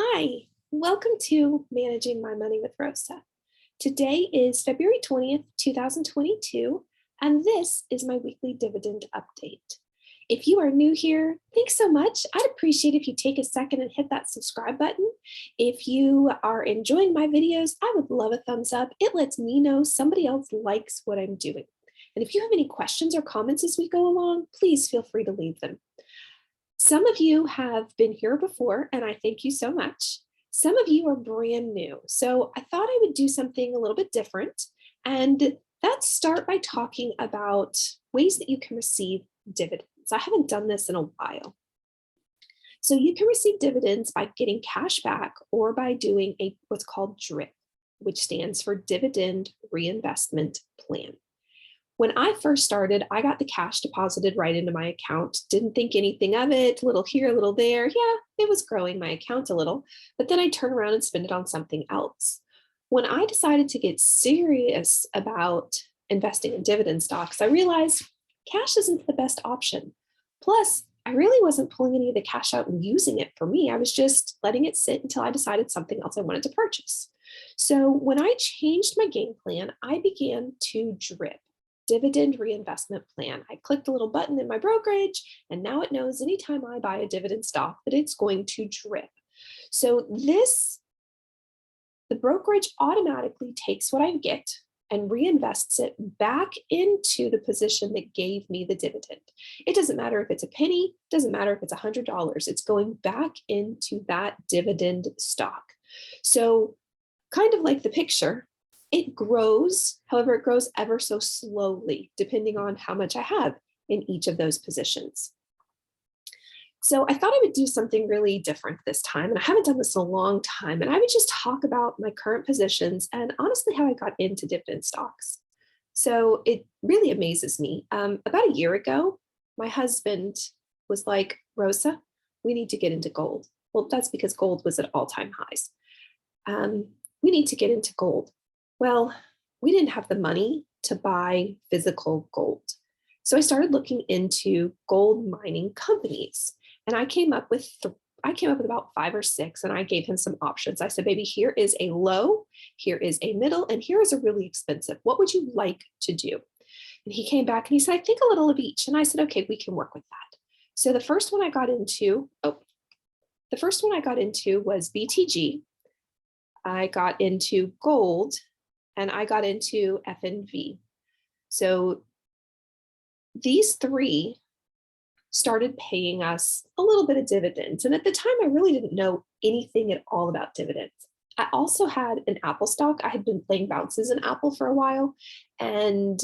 Hi, welcome to Managing My Money with Rosa. Today is February 20th, 2022, and this is my weekly dividend update. If you are new here, thanks so much. I'd appreciate if you take a second and hit that subscribe button. If you are enjoying my videos, I would love a thumbs up. It lets me know somebody else likes what I'm doing. And if you have any questions or comments as we go along, please feel free to leave them. Some of you have been here before, and I thank you so much. Some of you are brand new, so I thought I would do something a little bit different, and let's start by talking about ways that you can receive dividends. I haven't done this in a while. So you can receive dividends by getting cash back or by doing what's called DRIP, which stands for Dividend Reinvestment Plan. When I first started, I got the cash deposited right into my account. Didn't think anything of it, a little here, a little there. Yeah, it was growing my account a little, but then I turn around and spend it on something else. When I decided to get serious about investing in dividend stocks, I realized cash isn't the best option. Plus, I really wasn't pulling any of the cash out and using it for me. I was just letting it sit until I decided something else I wanted to purchase. So when I changed my game plan, I began to DRIP. Dividend Reinvestment Plan. I clicked a little button in my brokerage, and now it knows anytime I buy a dividend stock that it's going to DRIP. So the brokerage automatically takes what I get and reinvests it back into the position that gave me the dividend. It doesn't matter if it's a penny, doesn't matter if it's $100, it's going back into that dividend stock. So kind of like the picture, it grows, however, it grows ever so slowly, depending on how much I have in each of those positions. So I thought I would do something really different this time, and I haven't done this in a long time, and I would just talk about my current positions and honestly how I got into dividend stocks. So it really amazes me. About a year ago, my husband was like, Rosa, we need to get into gold. Well, that's because gold was at all-time highs. We need to get into gold. Well, we didn't have the money to buy physical gold. So I started looking into gold mining companies, and I came up with about 5 or 6, and I gave him some options. I said, baby, here is a low, here is a middle, and here is a really expensive. What would you like to do? And he came back and he said, I think a little of each. And I said, okay, we can work with that. So the first one I got into was BTG. I got into gold, and I got into FNV. So these 3 started paying us a little bit of dividends. And at the time, I really didn't know anything at all about dividends. I also had an Apple stock. I had been playing bounces in Apple for a while, and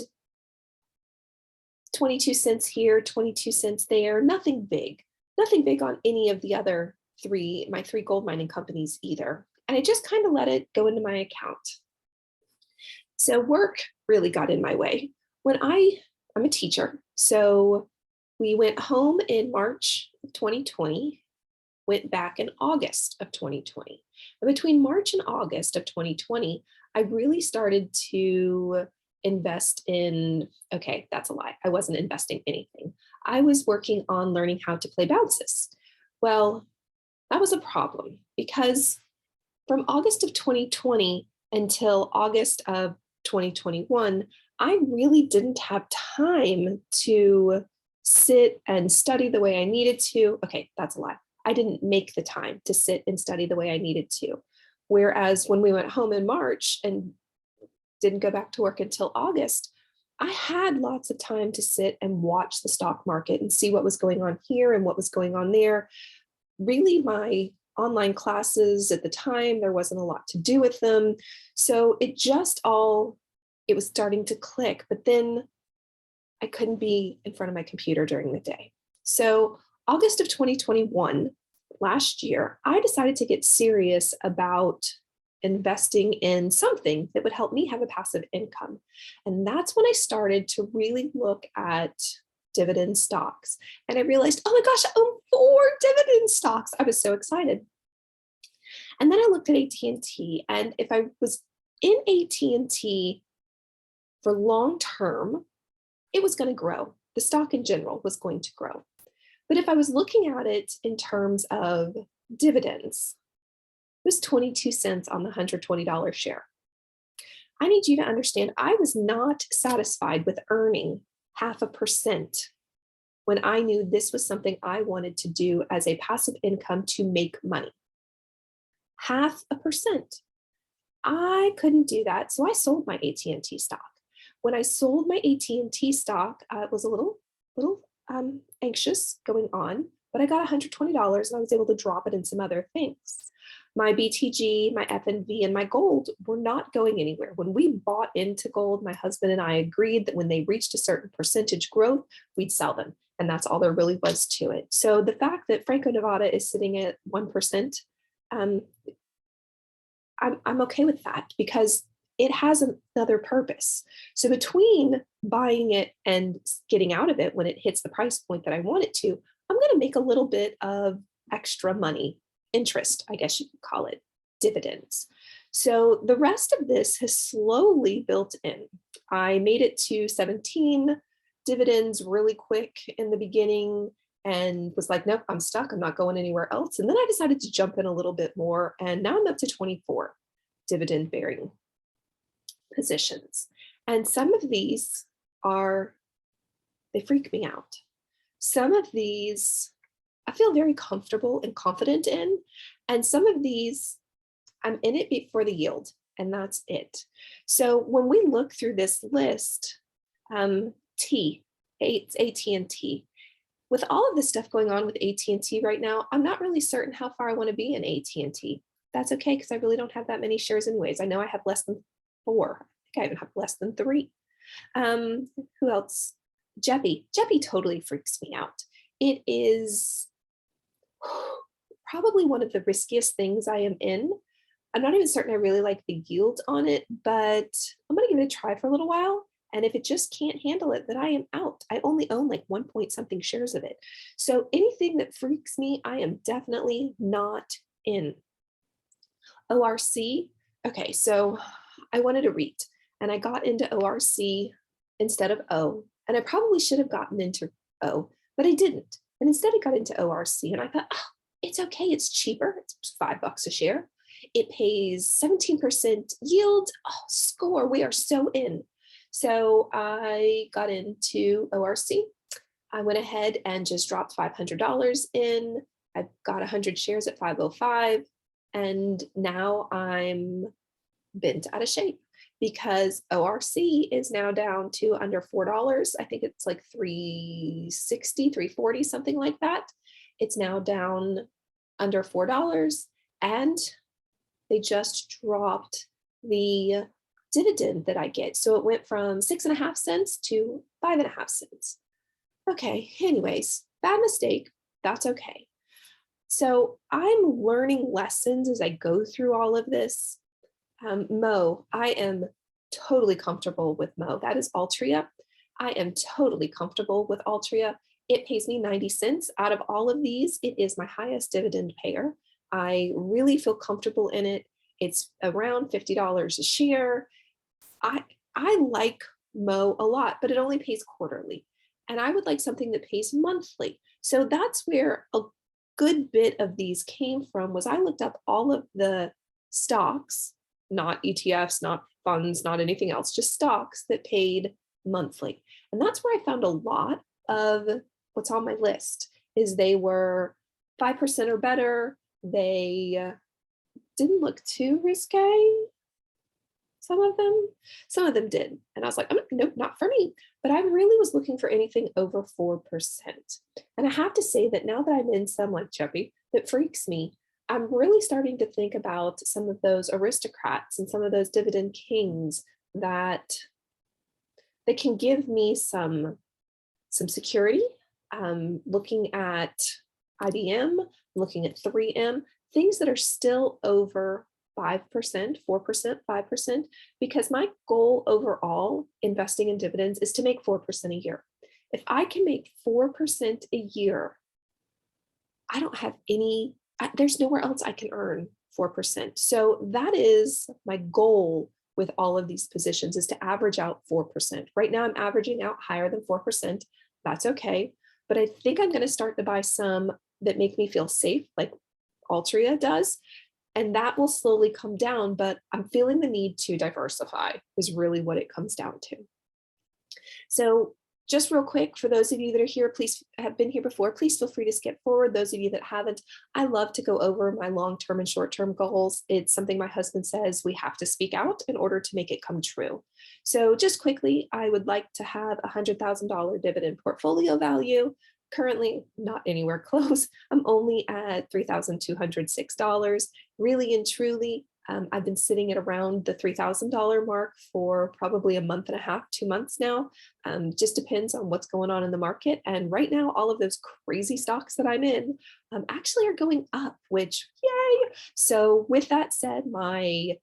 22 cents here, 22 cents there, nothing big on any of the other my 3 gold mining companies either. And I just kind of let it go into my account. So work really got in my way. I'm a teacher, so we went home in March of 2020, went back in August of 2020. And between March and August of 2020, I really started to invest in, okay, that's a lie. I wasn't investing anything. I was working on learning how to play bounces. Well, that was a problem because from August of 2020 until August of 2021, I really didn't have time to sit and study the way I needed to. Okay, that's a lie. I didn't make the time to sit and study the way I needed to. Whereas when we went home in March and didn't go back to work until August, I had lots of time to sit and watch the stock market and see what was going on here and what was going on there. Really, my online classes at the time, there wasn't a lot to do with them. So it was starting to click, but then I couldn't be in front of my computer during the day. So August of 2021, last year, I decided to get serious about investing in something that would help me have a passive income. And that's when I started to really look at dividend stocks. And I realized, oh my gosh, I own 4 dividend stocks. I was so excited. And then I looked at AT&T, and if I was in AT&T for long term, it was going to grow. The stock in general was going to grow. But if I was looking at it in terms of dividends, was 22 cents on the $120 share. I need you to understand I was not satisfied with earning 0.5% when I knew this was something I wanted to do as a passive income to make money. 0.5%. I couldn't do that, so I sold my AT&T stock. When I sold my AT&T stock, I was a little anxious going on, but I got $120 and I was able to drop it in some other things. My BTG, my FNV, and my gold were not going anywhere. When we bought into gold, my husband and I agreed that when they reached a certain percentage growth, we'd sell them. And that's all there really was to it. So the fact that Franco-Nevada is sitting at 1%, I'm okay with that because it has another purpose. So between buying it and getting out of it when it hits the price point that I want it to, I'm going to make a little bit of extra money, interest, I guess you could call it, dividends. So the rest of this has slowly built in. I made it to 17 dividends really quick in the beginning and was like, nope, I'm stuck. I'm not going anywhere else. And then I decided to jump in a little bit more. And now I'm up to 24 dividend bearing positions. And some of these they freak me out. Some of these I feel very comfortable and confident in. And some of these, I'm in it for the yield, and that's it. So when we look through this list, it's AT&T. With all of this stuff going on with AT&T right now, I'm not really certain how far I want to be in AT&T. That's okay, because I really don't have that many shares anyways. I know I have less than 4. I think I even have less than 3. Who else? Jeppy. Jeppy totally freaks me out. It is probably one of the riskiest things I am in. I'm not even certain I really like the yield on it, but I'm going to give it a try for a little while. And if it just can't handle it, then I am out. I only own like 1 point something shares of it. So anything that freaks me, I am definitely not in. ORC. Okay, so I wanted a REIT and I got into ORC instead of O. And I probably should have gotten into O, but I didn't. And instead I got into ORC and I thought, oh, it's okay. It's cheaper. It's $5 a share. It pays 17% yield. Oh, score. We are so in. So I got into ORC. I went ahead and just dropped $500 in. I got 100 shares at 505. And now I'm bent out of shape because ORC is now down to under $4. I think it's like $3.60, $3.40, something like that. It's now down under $4. And they just dropped the dividend that I get. So it went from 6.5 cents to 5.5 cents. Okay, anyways, bad mistake. That's okay. So I'm learning lessons as I go through all of this. Mo, I am totally comfortable with Mo. That is Altria. I am totally comfortable with Altria. It pays me 90 cents. Out of all of these, it is my highest dividend payer. I really feel comfortable in it. It's around $50 a share. I like Mo a lot, but it only pays quarterly. And I would like something that pays monthly. So that's where a good bit of these came from. Was I looked up all of the stocks, not ETFs, not funds, not anything else, just stocks that paid monthly. And that's where I found a lot of what's on my list is they were 5% or better. They didn't look too risque. Some of them did. And I was like, nope, not for me. But I really was looking for anything over 4%. And I have to say that now that I'm in some like Chubby that freaks me, I'm really starting to think about some of those aristocrats and some of those dividend kings that they can give me some security. Looking at IBM, looking at 3M, things that are still over 5%, 4%, 5%, because my goal overall investing in dividends is to make 4% a year. If I can make 4% a year, I don't have there's nowhere else I can earn 4%. So that is my goal with all of these positions is to average out 4%. Right now I'm averaging out higher than 4%. That's okay. But I think I'm going to start to buy some that make me feel safe, like Altria does. And that will slowly come down, but I'm feeling the need to diversify is really what it comes down to. So just real quick, for those of you that are here, please have been here before, please feel free to skip forward. Those of you that haven't, I love to go over my long-term and short-term goals. It's something my husband says we have to speak out in order to make it come true. So just quickly, I would like to have a $100,000 dividend portfolio value. Currently not anywhere close. I'm only at $3,206. Really and truly, I've been sitting at around the $3,000 mark for probably a month and a half, 2 months now. Just depends on what's going on in the market. And right now, all of those crazy stocks that I'm in actually are going up, which yay. So with that said, my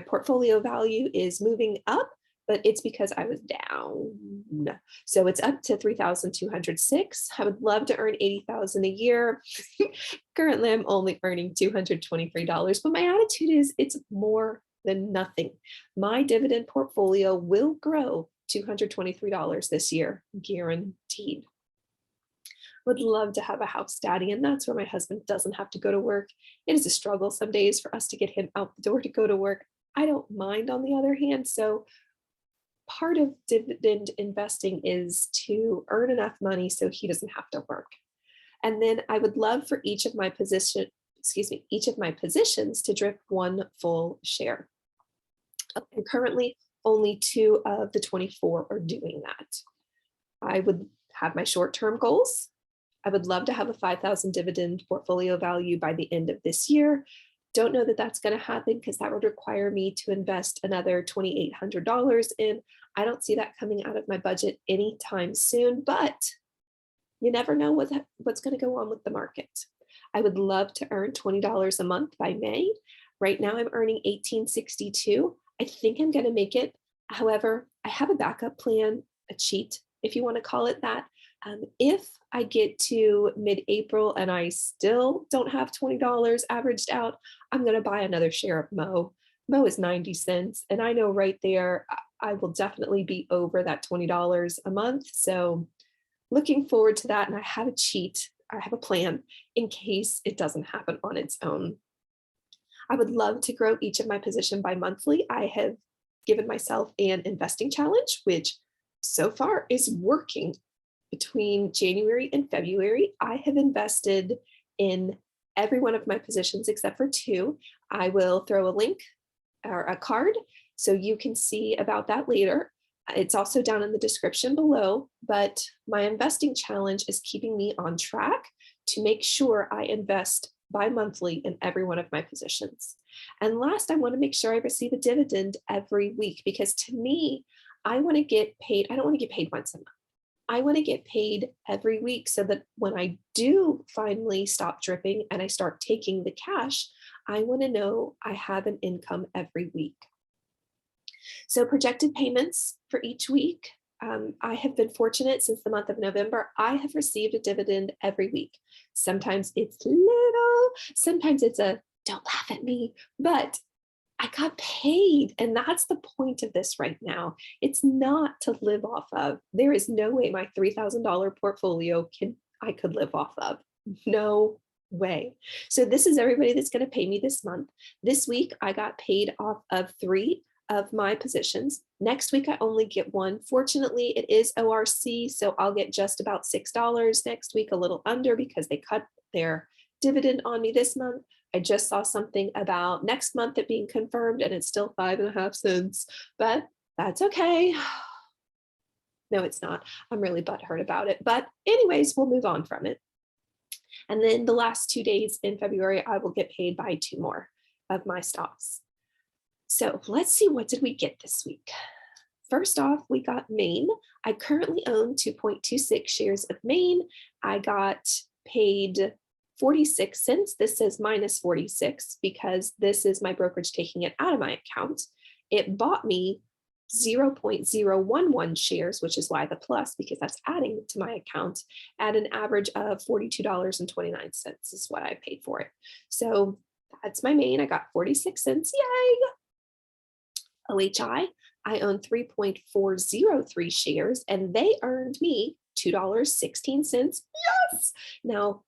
portfolio value is moving up, but it's because I was down. So it's up to 3,206. I would love to earn 80,000 a year. Currently, I'm only earning $223, but my attitude is it's more than nothing. My dividend portfolio will grow $223 this year, guaranteed. Would love to have a house daddy, and that's where my husband doesn't have to go to work. It is a struggle some days for us to get him out the door to go to work. I don't mind, on the other hand. So part of dividend investing is to earn enough money so he doesn't have to work. And then I would love for each of my positions to drip one full share. And currently, only 2 of the 24 are doing that. I would have my short-term goals. I would love to have a 5,000 dividend portfolio value by the end of this year. Don't know that that's going to happen because that would require me to invest another $2,800 in. I don't see that coming out of my budget anytime soon, but you never know what's going to go on with the market. I would love to earn $20 a month by May. Right now, I'm earning $18.62. I think I'm going to make it. However, I have a backup plan, a cheat, if you want to call it that. If I get to mid-April and I still don't have $20 averaged out, I'm going to buy another share of Mo. Mo is 90 cents. And I know right there, I will definitely be over that $20 a month. So looking forward to that. And I have a cheat. I have a plan in case it doesn't happen on its own. I would love to grow each of my position by monthly. I have given myself an investing challenge, which so far is working. Between January and February, I have invested in every one of my positions except for 2. I will throw a link or a card so you can see about that later. It's also down in the description below, but my investing challenge is keeping me on track to make sure I invest bi-monthly in every one of my positions. And last, I want to make sure I receive a dividend every week because to me, I want to get paid. I don't want to get paid once a month. I want to get paid every week so that when I do finally stop dripping and I start taking the cash, I want to know I have an income every week. So projected payments for each week. I have been fortunate since the month of November. I have received a dividend every week. Sometimes it's little, sometimes it's a don't laugh at me, but I got paid. And that's the point of this right now. It's not to live off of. There is no way my $3,000 portfolio I could live off of. No way. So this is everybody that's going to pay me this month. This week, I got paid off of 3 of my positions. Next week, I only get 1. Fortunately, it is ORC, so I'll get just about $6 next week, a little under because they cut their dividend on me this month. I just saw something about next month it being confirmed and it's still 5.5 cents, but that's okay. No, it's not. I'm really butthurt about it. But anyways, we'll move on from it. And then the last 2 days in February, I will get paid by 2 more of my stocks. So let's see, what did we get this week? First off, we got Maine. I currently own 2.26 shares of Maine. I got paid 46 cents. This says minus 46 because this is my brokerage taking it out of my account. It bought me 0.011 shares, which is why the plus, because that's adding to my account at an average of $42.29 is what I paid for it. So that's my Maine. I got 46 cents. Yay! OHI, I own 3.403 shares and they earned me $2.16. Yes! Now,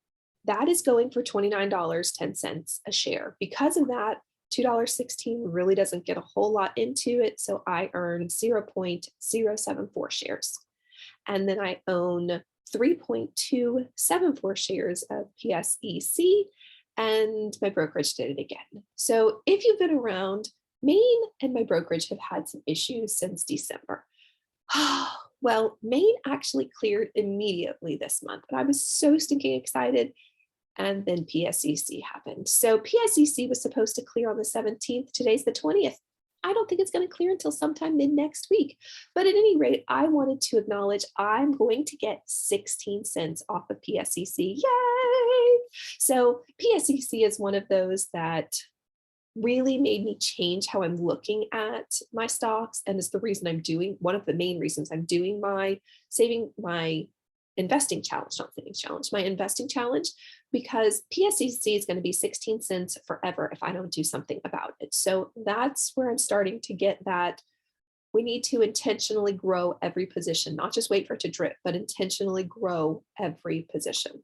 That is going for $29.10 a share. Because of that, $2.16 really doesn't get a whole lot into it. So I earn 0.074 shares. And then I own 3.274 shares of PSEC, and my brokerage did it again. So if you've been around, Maine and my brokerage have had some issues since December. Well, Maine actually cleared immediately this month, and I was so stinking excited. And then PSEC happened. So PSEC was supposed to clear on the 17th. Today's the 20th. I don't think it's going to clear until sometime mid next week. But at any rate, I wanted to acknowledge I'm going to get 16 cents off of PSEC. Yay! So PSEC is one of those that really made me change how I'm looking at my stocks. And is the reason I'm doing, one of the main reasons I'm doing my investing challenge, not savings challenge, my investing challenge, because PSEC is going to be 16 cents forever if I don't do something about it. So that's where I'm starting to get that we need to intentionally grow every position, not just wait for it to drip, but intentionally grow every position.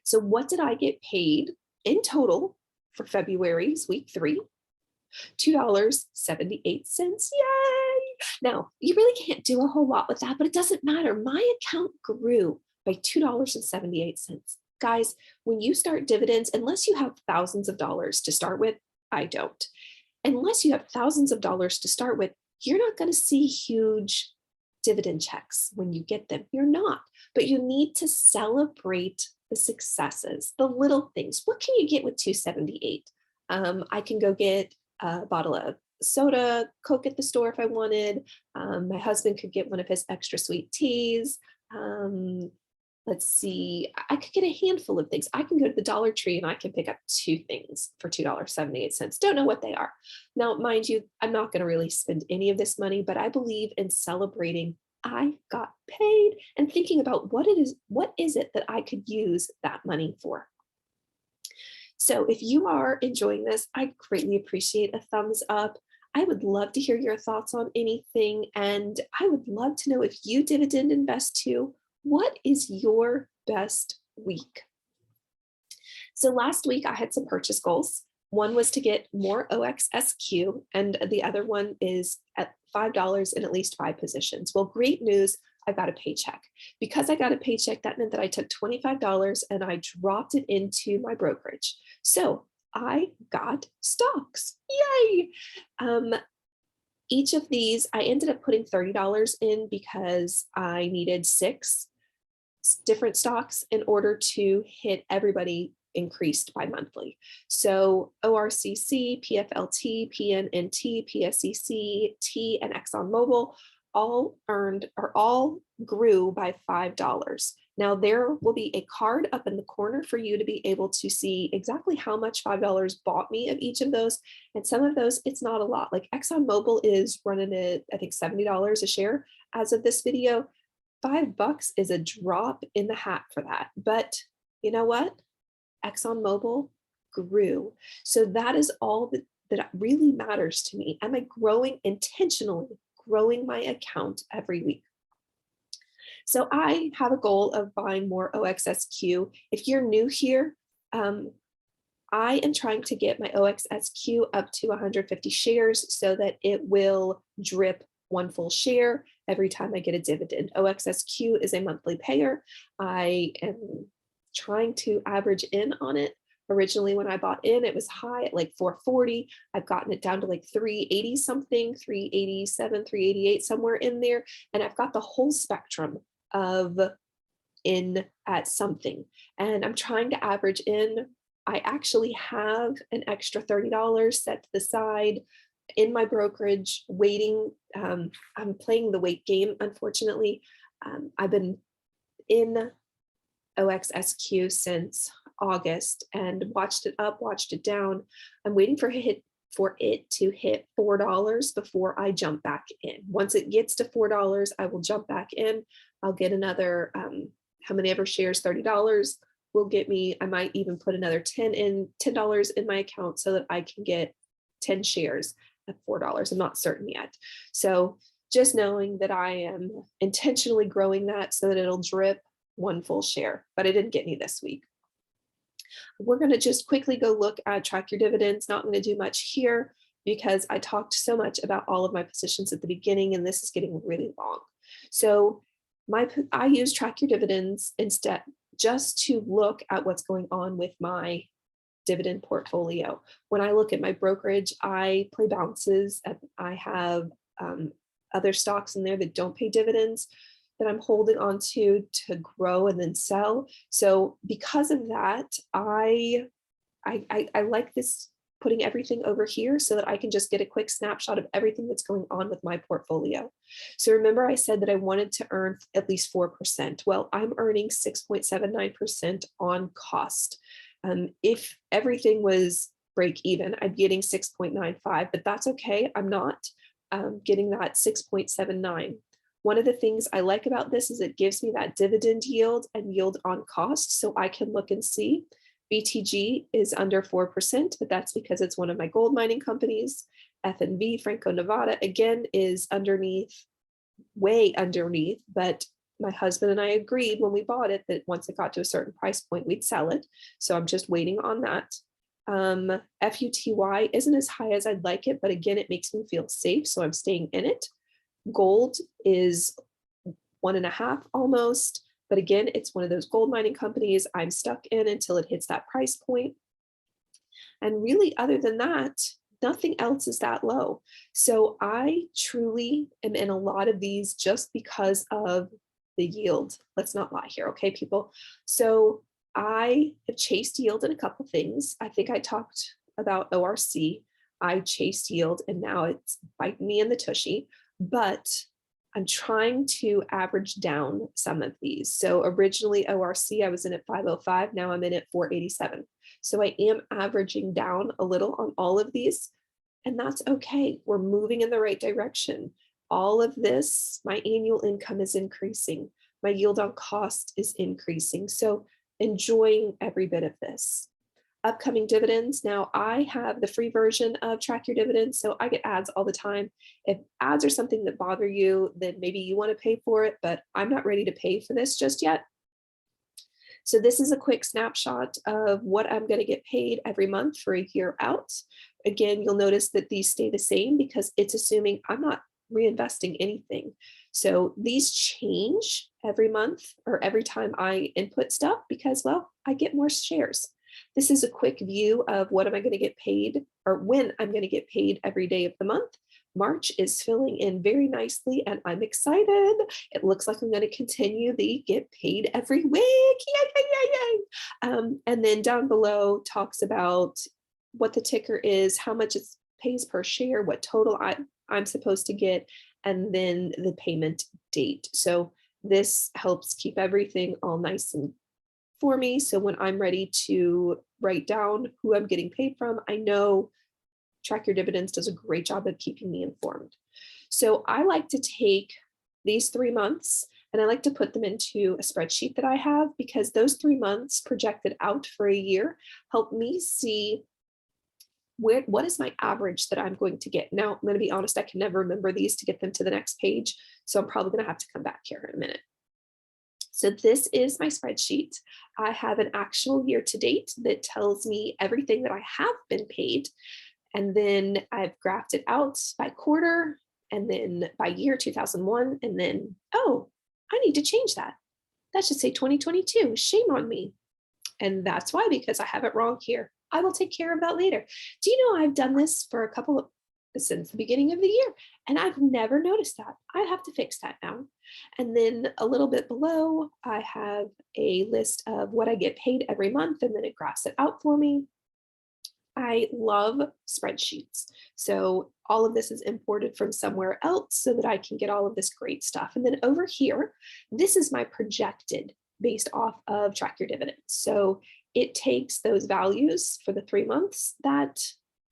So what did I get paid in total for February's week 3? $2.78. Yay! Now, you really can't do a whole lot with that, but it doesn't matter. My account grew by $2.78. Guys, when you start dividends, unless you have thousands of dollars to start with, I don't. Unless you have thousands of dollars to start with, you're not going to see huge dividend checks when you get them. You're not. But you need to celebrate the successes, the little things. What can you get with 278? I can go get a bottle of soda, Coke at the store if I wanted. My husband could get one of his extra sweet teas. Let's see, I could get a handful of things. I can go to the Dollar Tree and I can pick up 2 things for $2.78. Don't know what they are. Now, mind you, I'm not going to really spend any of this money, but I believe in celebrating I got paid and thinking about what is it that I could use that money for. So if you are enjoying this, I greatly appreciate a thumbs up. I would love to hear your thoughts on anything, and I would love to know if you dividend invest too. What is your best week? So last week I had some purchase goals. One was to get more OXSQ, and the other one is at $5 in at least 5 positions. Well, great news. I got a paycheck. Because I got a paycheck, that meant that I took $25 and I dropped it into my brokerage. So I got stocks. Yay! Each of these, I ended up putting $30 in because I needed 6 different stocks in order to hit everybody increased by monthly. So ORCC, PFLT, PNNT, PSEC, T, and ExxonMobil all grew by $5. Now there will be a card up in the corner for you to be able to see exactly how much $5 bought me of each of those. And some of those, it's not a lot. Like ExxonMobil is running at, I think, $70 a share as of this video. $5 is a drop in the hat for that. But you know what? ExxonMobil grew. So that is all that really matters to me. Am I growing intentionally, growing my account every week? So I have a goal of buying more OXSQ. If you're new here, I am trying to get my OXSQ up to 150 shares so that it will drip 1 full share every time I get a dividend. OXSQ is a monthly payer. I am trying to average in on it. Originally, when I bought in, it was high at like 440. I've gotten it down to like 380 something, 387, 388, somewhere in there. And I've got the whole spectrum of in at something. And I'm trying to average in. I actually have an extra $30 set to the side in my brokerage waiting. I'm playing the wait game, unfortunately. I've been in OXSQ since August and watched it up, watched it down. I'm waiting for it to hit $4 before I jump back in. Once it gets to $4, I will jump back in. I'll get another, how many ever shares, $30 will get me. I might even put another $10 in my account so that I can get 10 shares at $4. I'm not certain yet. So just knowing that I am intentionally growing that so that it'll drip 1 full share, but I didn't get any this week. We're going to just quickly go look at track your dividends. Not going to do much here because I talked so much about all of my positions at the beginning, and this is getting really long. So I use track your dividends instead just to look at what's going on with my dividend portfolio. When I look at my brokerage, I play bounces. I have other stocks in there that don't pay dividends that I'm holding on to grow and then sell. So because of that, I like this, putting everything over here so that I can just get a quick snapshot of everything that's going on with my portfolio. So remember I said that I wanted to earn at least 4%. Well, I'm earning 6.79% on cost. If everything was break even, I'd be getting 6.95, but that's okay. I'm not getting that 6.79. One of the things I like about this is it gives me that dividend yield and yield on cost, so I can look and see. BTG is under 4%, but that's because it's one of my gold mining companies. FNV, Franco-Nevada, again, is underneath, way underneath, but my husband and I agreed when we bought it that once it got to a certain price point, we'd sell it. So I'm just waiting on that. FUTY isn't as high as I'd like it, but again, it makes me feel safe, so I'm staying in it. Gold is 1.5 almost. But again, it's one of those gold mining companies I'm stuck in until it hits that price point. And really, other than that, nothing else is that low. So I truly am in a lot of these just because of the yield. Let's not lie here, okay, people? So I have chased yield in a couple things. I think I talked about ORC. I chased yield and now it's biting me in the tushy. But I'm trying to average down some of these. So originally ORC, I was in at 505. Now I'm in at 487. So I am averaging down a little on all of these, and that's okay. We're moving in the right direction. All of this, my annual income is increasing. My yield on cost is increasing. So enjoying every bit of this. Upcoming dividends. Now I have the free version of Track Your Dividends, so I get ads all the time. If ads are something that bother you, then maybe you want to pay for it, but I'm not ready to pay for this just yet. So this is a quick snapshot of what I'm going to get paid every month for a year out. Again, you'll notice that these stay the same because it's assuming I'm not reinvesting anything. So these change every month or every time I input stuff because, well, I get more shares. This is a quick view of what am I going to get paid or when I'm going to get paid every day of the month. March is filling in very nicely and I'm excited. It looks like I'm going to continue the get paid every week. Yay, yay, yay, yay. And then down below talks about what the ticker is, how much it pays per share, what total I'm supposed to get, and then the payment date. So this helps keep everything all nice and for me. So when I'm ready to write down who I'm getting paid from, I know Track Your Dividends does a great job of keeping me informed. So I like to take these 3 months and I like to put them into a spreadsheet that I have because those 3 months projected out for a year help me see what is my average that I'm going to get. Now, I'm going to be honest, I can never remember these to get them to the next page. So I'm probably going to have to come back here in a minute. So this is my spreadsheet. I have an actual year to date that tells me everything that I have been paid. And then I've graphed it out by quarter and then by year 2001. And then, oh, I need to change that. That should say 2022. Shame on me. And that's why, because I have it wrong here. I will take care of that later. Do you know I've done this for a couple of since the beginning of the year and I've never noticed that. I have to fix that now. And then a little bit below, I have a list of what I get paid every month and then it graphs it out for me. I love spreadsheets. So all of this is imported from somewhere else so that I can get all of this great stuff. And then over here, this is my projected based off of Track Your Dividends. So it takes those values for the 3 months that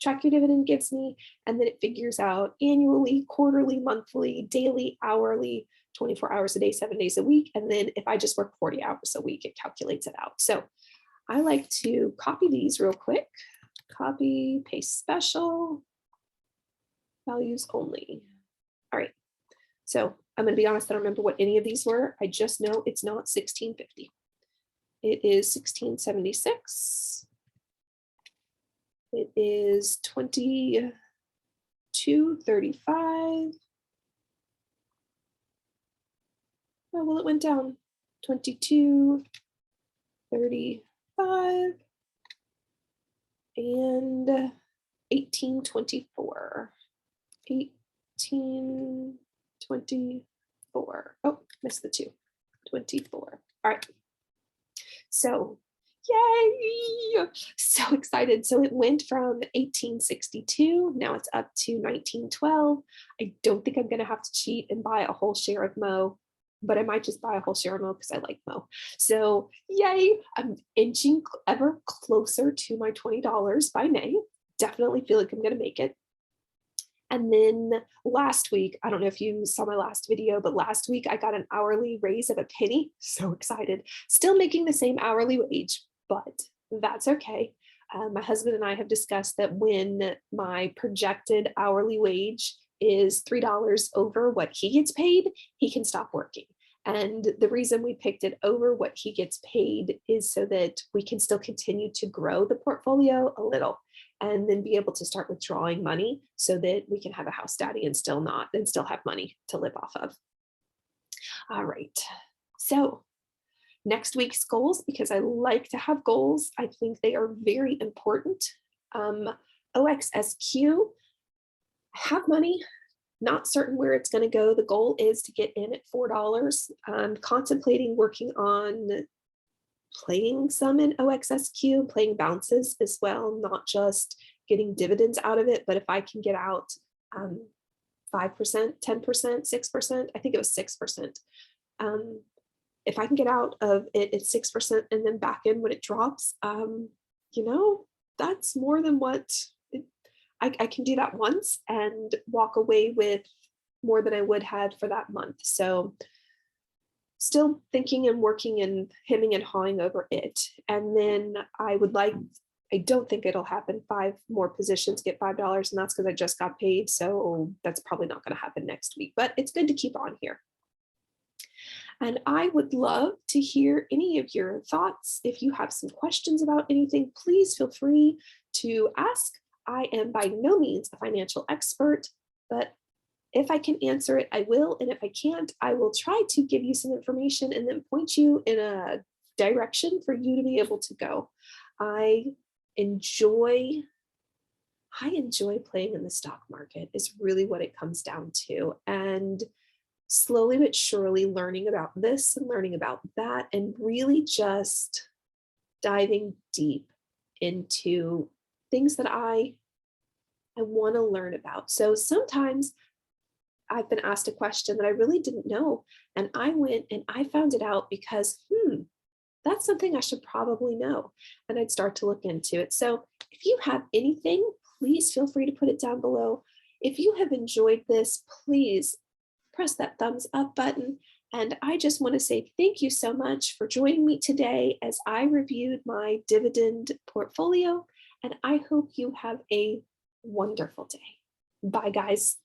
Track Your Dividend gives me, and then it figures out annually, quarterly, monthly, daily, hourly, 24 hours a day, 7 days a week. And then if I just work 40 hours a week, it calculates it out. So I like to copy these real quick. Copy, paste special, values only. All right. So I'm going to be honest, I don't remember what any of these were. I just know it's not 1650. It is 1676. It is 22.35. Oh, well, it went down 22.35 and 18.24. 18.24. Oh, missed the 2. 24. All right. So, yay! So excited. So it went from 1862. Now it's up to 1912. I don't think I'm going to have to cheat and buy a whole share of Mo, but I might just buy a whole share of Mo because I like Mo. So, yay! I'm inching ever closer to my $20 by May. Definitely feel like I'm going to make it. And then last week, I don't know if you saw my last video, but last week I got an hourly raise of a penny. So excited. Still making the same hourly wage, but that's okay. My husband and I have discussed that when my projected hourly wage is $3 over what he gets paid, he can stop working. And the reason we picked it over what he gets paid is so that we can still continue to grow the portfolio a little and then be able to start withdrawing money so that we can have a house daddy and still have money to live off of. All right. So next week's goals, because I like to have goals. I think they are very important. OXSQ, have money, not certain where it's going to go. The goal is to get in at $4. I'm contemplating working on playing some in OXSQ, playing bounces as well, not just getting dividends out of it, but if I can get out 5%, 10%, 6%, I think it was 6%. If I can get out of it at 6% and then back in when it drops, that's more than what I can do that once and walk away with more than I would have for that month. So still thinking and working and hemming and hawing over it. And then I don't think it'll happen. 5 more positions get $5, and that's because I just got paid. So that's probably not going to happen next week, but it's good to keep on here. And I would love to hear any of your thoughts. If you have some questions about anything, please feel free to ask. I am by no means a financial expert, but if I can answer it, I will. And if I can't, I will try to give you some information and then point you in a direction for you to be able to go. I enjoy playing in the stock market is really what it comes down to. And slowly but surely learning about this and learning about that and really just diving deep into things that I want to learn about. So sometimes I've been asked a question that I really didn't know, and I went and I found it out because, that's something I should probably know, and I'd start to look into it. So if you have anything, please feel free to put it down below. If you have enjoyed this, please press that thumbs up button. And I just want to say thank you so much for joining me today as I reviewed my dividend portfolio, and I hope you have a wonderful day. Bye, guys.